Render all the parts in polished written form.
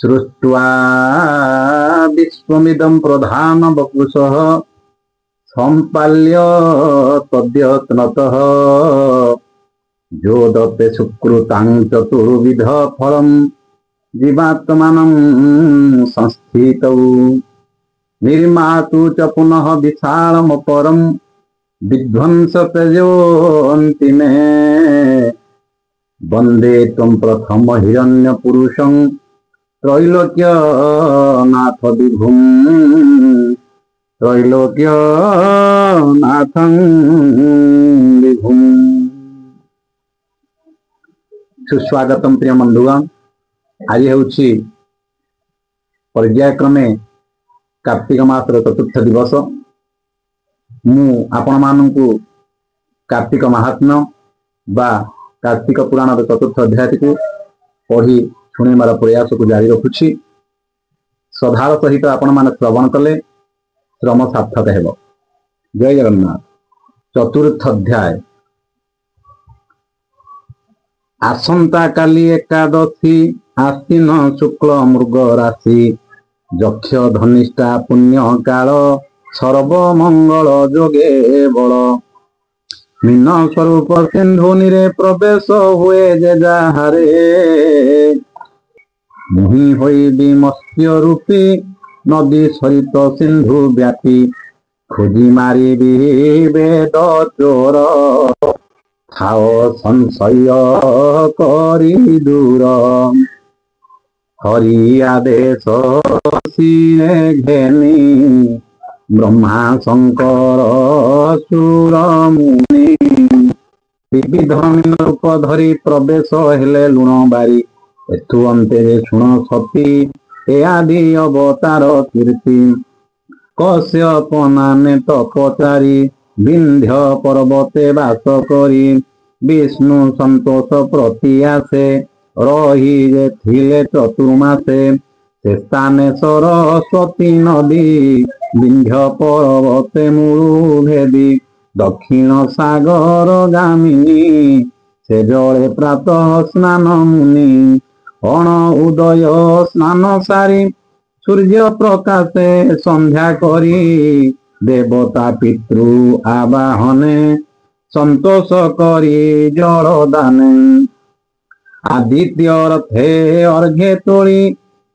सृष्ट्वा विश्वमिदं प्रधान वपुषः सम्पाल्य तद्यत्नतः जोदते सुकृतां चतुर्विध फलं जीवात्मानं संस्थितौ निर्मातु च पुनः विशालमपरं विध्वंसतेजोऽन्तिमे वन्दे त्वं प्रथम हिरण्यपुरुषं त्रैलोक्यनाथ विभुं त्रैलोक्यनाथं विभुं। सुस्वागतम प्रिय बंधुगण। आज होछि पर्यायक्रमे कार्तिक मासर चतुर्थ दिवस। मु आपण मानकु कार्तिक महात्म्य बा कार्तिक पुराण चतुर्थ अध्याय को पढ़ी शुणिबार प्रयास को जारी रखुछि। श्रद्धार सहित आपण माने श्रवण कले श्रम सार्थक हेब। जय जगन्नाथ। चतुर्थ अध्याय। आसंता काली एकादशी आश्विन शुक्ल मृग राशि यक्ष धनिष्ठा पुण्य काल सर्वमंगल जोगे बल मीन स्वरूप सिंधुनीरे प्रवेश हुए जे जाहारे मुहि होई विमत्स्य रूपी नदी सहित सिंधु व्यापी खोजी मारी वेद चोर थाओ संशय करी दूर हरि आदेश सिरे घेनी ब्रह्मा शंकर सुर मुनि विविध रूप धरी प्रवेश हेले लुण बारी एथु अंते शुण सती ए आदि अवतार कीर्ति कश्यप नामे तपचारी विंध्य पर्वते वास करी विष्णु संतोष प्रति आसे रही जे थिले चतुर्मासे से स्थाने सरस्वती नदी विंध्य पर्वते मूलु भेदी दक्षिण सागर गामिनी से जले प्रातः स्नान मुनि अण उदय स्नान सारी सूर्य प्रकाशे संध्या करी देवता पितृ आवाहने संतोष करी जल दाने आदित्य रथे अर्घे तोड़ी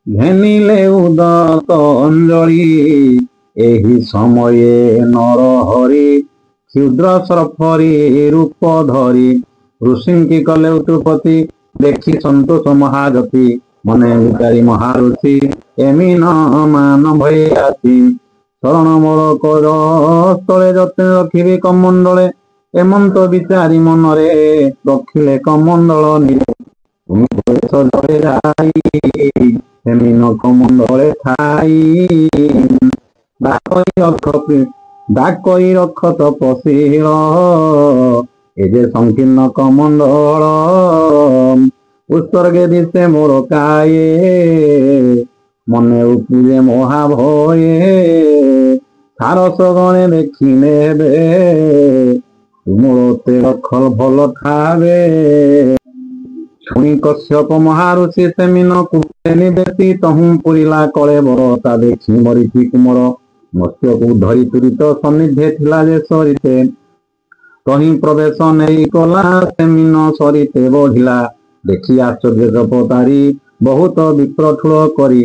घेनिले उदत अंजलि एहि समये नर हरि क्षुद्र सर्फरी रूप धरी ऋषिंकी कले उत्पत्ति देखी संतोष महागति मने विचारी महाऋषि एमी न मान भय आसी शरण मोर कर स्थले जत्न रखिबे कमंडले एमंत विचारी मनरे रखिले कमंडल एमी न कमंडले ठाई डाकई रख तपशील एजे संकीर्ण कमंडल उत्सर्गे दिशे मोर काये मने उपजे महाभये सारस गणे देखिने बे तुमर तेर खल भल ठावे शुणी कश्यप महाऋषि सेमिन कुटे निवेशी तहु पुरिला कले बरता देखी मरीची कुमर मत्स्य को धरी तुरित सन्निधे थिला जे सरिते कहीं प्रवेश नहीं कला सेमिन सरिते बढ़िला देखी आश्चर्य जपतारी बहुत विप्रठुल करी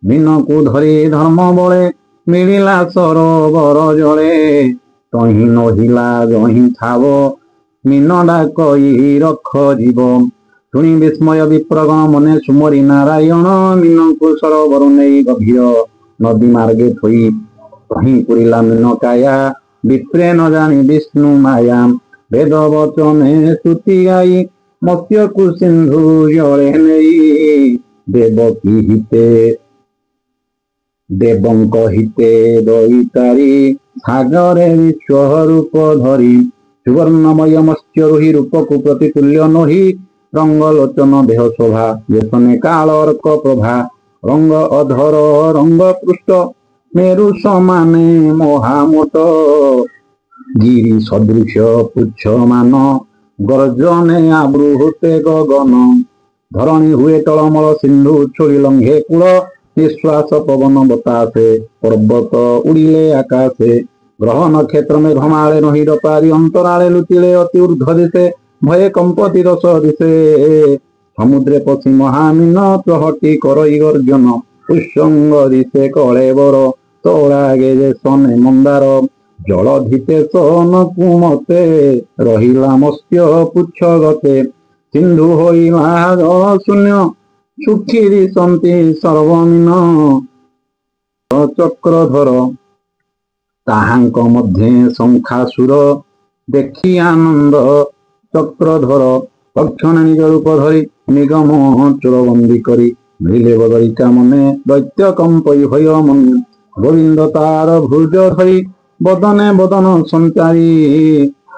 मीन को धरी धर्म बले मिलिला सरोवर जले तही नहिला जही थाव मीन डाकई रख जीव शुणी विस्मय विप्रगण मने सुमरी नारायण मीन को सरोवर नहीं गभीर नदी मार्गे थोई कहीं पुरिला मीन काया विप्रे न जानी विष्णु माया वेद वचने स्तुति गाई मत्स्य को सिंधु जले नहीं देवकी हिते देवंक हिते दयितारी सागरे विश्वरूप धरी सुवर्णमय मत्स्य रोही रूप को प्रतितुल्य नही रंग लोचन देह शोभा व्यसने काल अर्क प्रभा रंग अधर रंग पृष्ठ मेरु समाने महामोट गिरी सदृश पुच्छ मान गर्जने आवृते गगन ଧରଣୀ ହୁଏ ଟଳମଳ ସିନ୍ଧୁ ଉଛୁଳି ଲଙ୍ଘେ କୂଳ ନିଶ୍ୱାସ ପବନ ବତାସେ ପର୍ବତ ଉଡ଼ିଲେ ଆକାଶେ ଗ୍ରହ ନକ୍ଷତ୍ର ମେଘମାଳେ ନହିର ପାରି ଅନ୍ତରାଳେ ଲୁଚିଲେ ଅତି ଊର୍ଧ୍ୱ ଦିଶେ ଭয়ে କମ୍ପତି ରସ ଦିଶେ ସମୁଦ୍ରେ ପଶି ମହାମୀନ ଚହଟି କରଇ ଗର୍ଜନ ଉତ୍ସଙ୍ଗ ଦିଶେ କଳେବର ତୋଳା ଗେଜେ ସନେ ମନ୍ଦାର ଜଳ ଧିତେ ସନକୁ ମତେ ରହିଲା ମତ୍ସ୍ୟ ପୁଚ୍ଛ ଗତେ ସିନ୍ଧୁ ହୋଇଲା ଜଳ ଶୂନ୍ୟ ସୁଖୀ ଦିଶନ୍ତି ସର୍ବମୀନ ଚକ୍ରଧର ତାହାଙ୍କ ମଧ୍ୟରେ ଶଙ୍ଖାସୁର ଦେଖି ଆନନ୍ଦ ଚକ୍ରଧର ତକ୍ଷଣ ନିଜ ରୂପ ଧରି ନିଗମ ଚୋରବନ୍ଦୀ କରି ମିଳିଲେ ବଦଳିକା ମନେ ଦୈତ୍ୟ କମ୍ପଇ ଭୟ ମନେ ଗୋବିନ୍ଦ ତାର ଭୁଜ ଧରି ବଦନେ ବଦନ ସଞ୍ଚାରୀ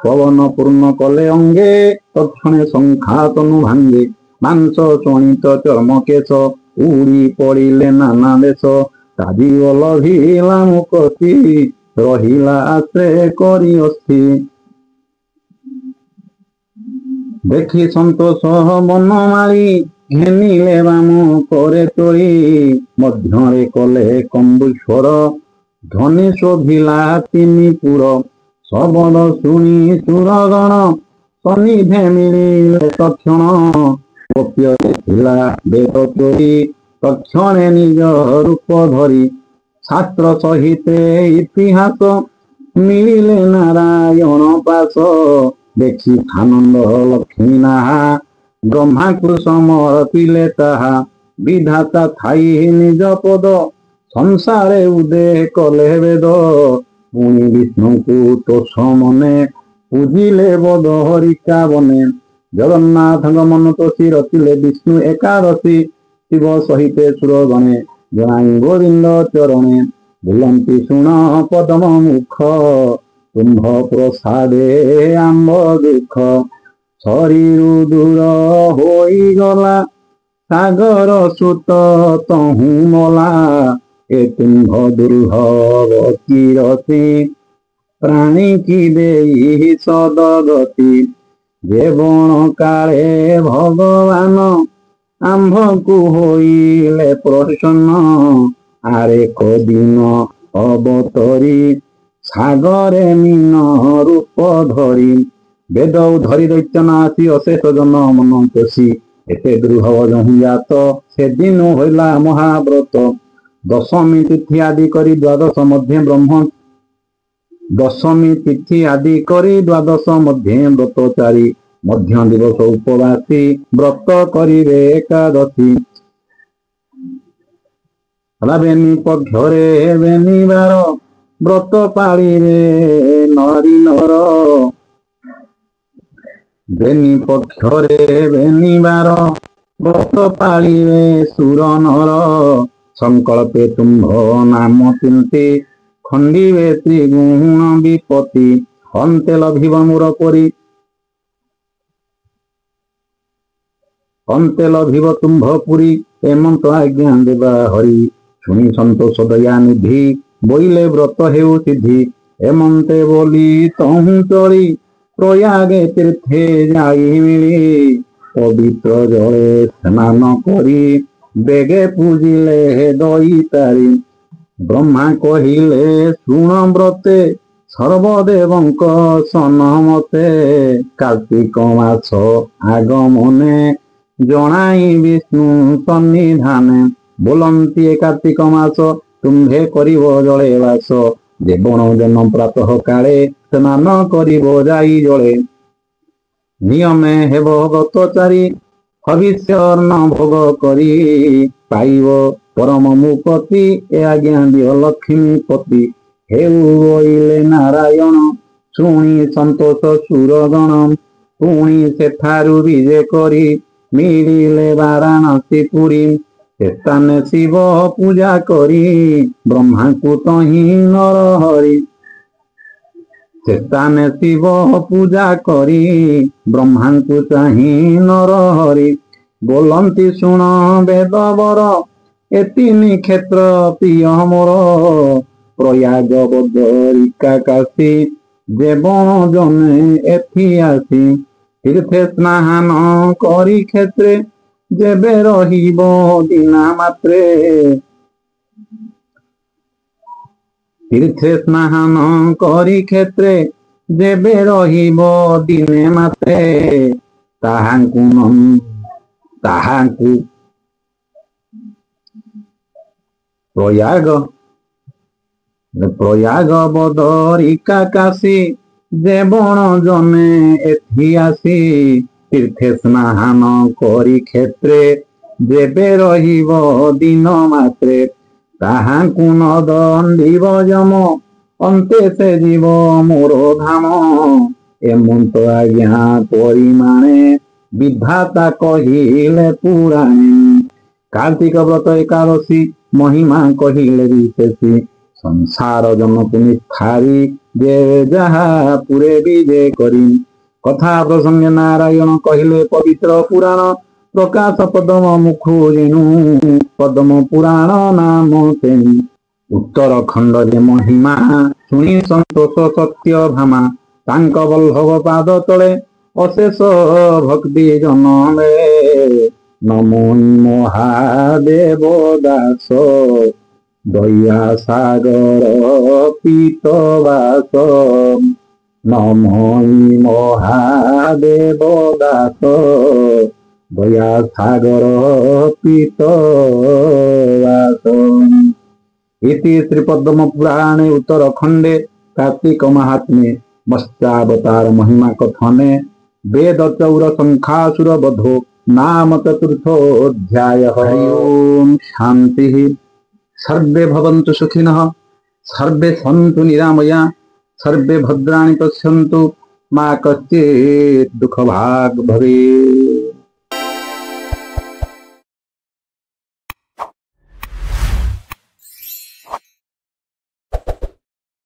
ପବନ ପୂର୍ଣ୍ଣ କଲେ ଅଙ୍ଗେ ତକ୍ଷଣେ ଶଙ୍ଖା ତନୁ ଭାଙ୍ଗେ ମାଂସ ଚଣିତ ଚର୍ମ କେଶ ଉଡ଼ି ପଡ଼ିଲେ ନାନା ଦେଶ ତାଜି ଲଭିଲା ମୁକତି ରହିଲା ଆଶ୍ରେ କରି ଅସ୍ଥି ଦେଖି ସନ୍ତୋଷ ବନମାଳି ଘେନିଲେ ବାମ ପରେ ତୋଳି ମଧ୍ୟରେ କଲେ କମ୍ବୁଶ୍ୱର ଧ୍ୱନି ଶୋଭିଲା ତିନି ପୁର ଶବଦ ଶୁଣି ସୁରଗଣ ସନ୍ନିଧେ ମିଳିଲେ ତକ୍ଷଣ ଗୋପ୍ୟରେ ଥିଲା ବେଦ ଚୋରି ତକ୍ଷଣେ ନିଜ ରୂପ ଧରି ଶାସ୍ତ୍ର ସହିତେ ଇତିହାସ ମିଳିଲେ ନାରାୟଣ ପାଶ ଦେଖି ଆନନ୍ଦ ଲକ୍ଷ୍ମୀ ନାହା ବ୍ରହ୍ମାକୁ ସମର୍ପିଲେ ତାହା ବିଧାତା ଥାଇ ନିଜ ପଦ ସଂସାରେ ଉଦୟ କଲେ ବେଦ ପୁଣି ବିଷ୍ଣୁଙ୍କୁ ତୋଷ ମନେ ପୂଜିଲେ ବଦ ହରିକା ବନେ ଜଗନ୍ନାଥଙ୍କ ମନ ତୋଷି ରଚିଲେ ବିଷ୍ଣୁ ଏକାଦଶୀ ଶିବ ସହିତେ ସୁରଗଣେ ଜଣାଇ ଗୋବିନ୍ଦ ଚରଣେ ବୁଲନ୍ତି ଶୁଣ ପଦମ ମୁଖ ତୁମ୍ଭ ପ୍ରସାଦେ ଆମ୍ବ ଦୁଃଖ ଶରୀରୁ ଦୂର ହୋଇଗଲା ସାଗର ସୁତ ତହୁଁ ମଲା ଏ ତୁମ୍ଭ ଦୁର୍ଲଭ କିରତି ପ୍ରାଣୀ କି ଦେଇ ସଦଗତି ଯେ ବଣ କାଳେ ଭଗବାନ ଆମ୍ଭକୁ ହୋଇଲେ ପ୍ରସନ୍ନ ଆରେ କଦିନ ଅବତରି ସାଗରେ ମୀନ ରୂପ ଧରି ବେଦ ଧରି ଦୈତ୍ୟନା ଆସି ଅଶେଷ ଜନ ମନ ତୋଷି ଏତେ ଦୃଢ଼ ଯହୁଁ ଜାତ ସେଦିନ ହୋଇଲା ମହାବ୍ରତ ଦଶମୀ ତିଥି ଆଦି କରି ଦ୍ୱାଦଶ ମଧ୍ୟେ ବ୍ରତଚାରୀ ମଧ୍ୟ ଦିବସ ଉପବାସୀ ବ୍ରତ କରିବେ ଏକାଦଶୀ ବେନି ପକ୍ଷରେ ବେନିବାର ବ୍ରତ ପାଳିରେ ନରି ନର ବେନି ପକ୍ଷରେ ବେନିବାର ବ୍ରତ ପାଳିରେ ସୁର ନର ସଂକଳ୍ପେ ତୁମ୍ଭ ନାମ ଚିନ୍ତି ଖଣ୍ଡିବେ ତ୍ରିଗୁଣ ବିପତ୍ତି ଅନ୍ତେ ଲଭିବ ମୋର ପରି ଅନ୍ତେ ଲଭିବ ତୁମ୍ଭ ପୁରୀ ଏମନ୍ତ ଆଜ୍ଞା ଦେବା ହରି ଶୁଣି ସନ୍ତୋଷ ଦୟା ନିଧି ବୋଇଲେ ବ୍ରତ ହେଉ ସିଦ୍ଧି ଏମନ୍ତେ ବୋଲି ତହୁଁ ଚଳି ପ୍ରୟାଗେ ତୀର୍ଥେ ଯାଇ ମିଳି ପବିତ୍ର ଜଳେ ସ୍ନାନ କରି ବେଗେ ପୂଜିଲେ ଦଇତାରି ବ୍ରହ୍ମା କହିଲେ ଶୁଣ ବ୍ରତେ ସର୍ବଦେବଙ୍କ ସନମତେ କାର୍ତ୍ତିକ ମାସ ଆଗମନେ ଜଣାଇ ବିଷ୍ଣୁ ସନ୍ନିଧାନେ ବୋଲନ୍ତି ଏ କାର୍ତ୍ତିକ ମାସ ତୁମ୍ଭେ କରିବ ଜଳେ ବାସ ଦେବଣ ଜନ ପ୍ରାତଃ କାଳେ ସ୍ନାନ କରିବ ଯାଇ ଜଳେ ନିୟମେ ହେବ ବ୍ରତଚାରୀ ହବିଷ୍ୟର୍ଣ୍ଣ ଭୋଗ କରି ପାଇବ ପରମ ମୁକ୍ତି ଏ ଆଜ୍ଞା ଦିଅ ଲକ୍ଷ୍ମୀପତି ହେଉ ବୋଇଲେ ନାରାୟଣ ଶୁଣି ସନ୍ତୋଷ ସୁରଗଣ ପୁଣି ସେଠାରୁ ବିଜେ କରି ମିଳିଲେ ବାରାଣସୀ ପୁରୀ ସେସ୍ଥାନେ ଶିବ ପୂଜା କରି ବ୍ରହ୍ମାଙ୍କୁ ତହିଁ ନର ହରି ସେସ୍ଥାନେ ଶିବ ପୂଜା କରି ବ୍ରହ୍ମାଙ୍କୁ ଚାହିଁ ନର ହରି ବୋଲନ୍ତି ଶୁଣ ବେଦବର ଏ ତିନି କ୍ଷେତ୍ର ପ୍ରିୟ ମୋର ପ୍ରୟାଗ ବଦରିକା କାଶୀ ଦେବଣ ଜନେ ଏଥି ଆସି ତୀର୍ଥେ ସ୍ନାନ କରି କ୍ଷେତ୍ରେ ଯେବେ ରହିବ ଦିନା ମାତ୍ରେ ତୀର୍ଥେ ସ୍ନାନ କରି କ୍ଷେତ୍ରେ ଯେବେ ରହିବ ଦିନେ ମାତ୍ରେ ତାହାଙ୍କୁ ପ୍ରୟାଗ ବଦରିକା କାଶୀ ଯେ ବଣ ଜନେ ଏଥି ଆସି ତୀର୍ଥେ ସ୍ନାନ କରି କ୍ଷେତ୍ରେ ଯେବେ ରହିବ ଦିନ ମାତ୍ରେ ତାହାଙ୍କୁ ନ ଦଣ୍ଡିବ ଯମ ଅନ୍ତେ ସେ ଯିବ ମୋର ଧାମ ଏମନ୍ତ ଆଜ୍ଞା ପରିମାଣେ ବିଧାତା କହିଲେ ପୁରାଣେ କାର୍ତ୍ତିକ ବ୍ରତ ଏକାଦଶୀ ମହିମା କହିଲେ ବିଶେଷୀ ସଂସାର ଜନକୁ ନିସ୍ଥାରି ଯେ ଯାହା ପୁରେ ବିଜେ କରି କଥା ପ୍ରସଙ୍ଗେ ନାରାୟଣ କହିଲେ ପବିତ୍ର ପୁରାଣ ପ୍ରକାଶ ପଦମ ମୁଖୁ ଯେଣୁ ପଦମ ପୁରାଣ ନାମ ତେଣୁ ଉତ୍ତରଖଣ୍ଡରେ ମହିମା ଶୁଣି ସନ୍ତୋଷ ସତ୍ୟ ଭାମା ତାଙ୍କ ବଲ୍ଲଭ ପାଦ ତଳେ ଅଶେଷ ଭକ୍ତି ଜନମେ ନମୋ ମହାଦେବ ଦାସ ଦୟା ସାଗର ପୀତ ବାସ ନମୋ ମହାଦେବ ଦାସ ଦୟା ସାଗର ପୀତ ବାସ। इति श्रीपद्म पुराणे उत्तरखंडे कार्तिक महात्म्ये मत्स्यावतार महिमा कथने वेद चौर शंखासुर बधो नाम चतुर्थोऽध्याय। हरि ओम शांति। सर्वे भवन्तु सुखिनः सर्वे सन्तु निरामया सर्वे भद्राणि पश्यन्तु मा कश्चित् दुःखभाग् भवेत्।